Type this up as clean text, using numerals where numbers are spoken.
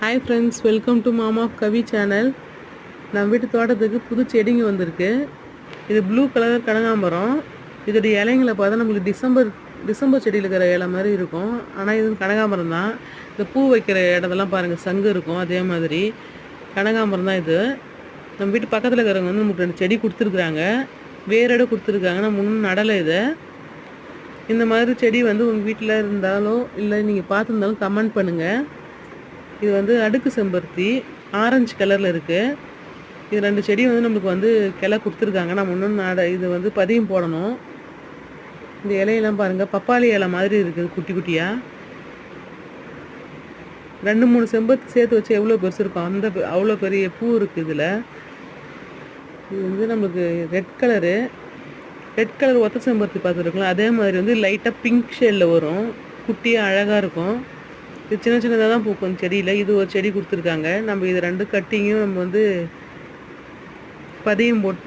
Hi friends, welcome to மாமா of Kavi channel. நம்ம வீட்டு தோட்டத்துக்கு புது செடிங்க வந்திருக்கு. இது ப்ளூ கலர் கனகாம்பரம். இதோடைய இலைங்களை பார்த்தா நம்மளுக்கு டிசம்பர் செடியில் இருக்கிற இலை மாதிரி இருக்கும். ஆனால் இது கனகாம்பரம் தான். இந்த பூ வைக்கிற இடத்தெல்லாம் பாருங்கள், சங்கு இருக்கும். அதே மாதிரி கனகாம்பரம் தான் இது. நம்ம வீட்டு பக்கத்தில் இருக்கிறவங்க வந்து நமக்கு 2 செடி கொடுத்துருக்குறாங்க. வேரோட கொடுத்துருக்காங்க. நான் முன்னும் நடலை இதை. இந்த மாதிரி செடி வந்து உங்கள் வீட்டில் இருந்தாலோ இல்லை நீங்கள் பார்த்துருந்தாலும் கமெண்ட் பண்ணுங்கள். இது வந்து அடுக்கு செம்பருத்தி, ஆரஞ்சு கலரில் இருக்குது. இது 2 செடி வந்து நம்மளுக்கு வந்து கிளை கொடுத்துருக்காங்க. நம்ம இன்னும் இது வந்து பதியம் போடணும். இந்த இலையெல்லாம் பாருங்கள், பப்பாளி இலை மாதிரி இருக்குது குட்டி குட்டியாக. 2-3 செம்பருத்தி சேர்த்து வச்சு எவ்வளோ பெருசு இருக்கும், அவ்வளோ பெரிய பூ இருக்குது இதில். இது வந்து நம்மளுக்கு ரெட் கலர் ஒத்த செம்பருத்தி பார்த்துருக்கலாம். அதே மாதிரி வந்து லைட்டாக பிங்க் ஷேடில் வரும். குட்டியாக அழகாக இருக்கும். இது சின்னதாக தான் பூக்கும் செடியில். இது ஒரு செடி கொடுத்துருக்காங்க. நம்ம இது 2 கட்டிங்கும் நம்ம வந்து பதியம் போட்டு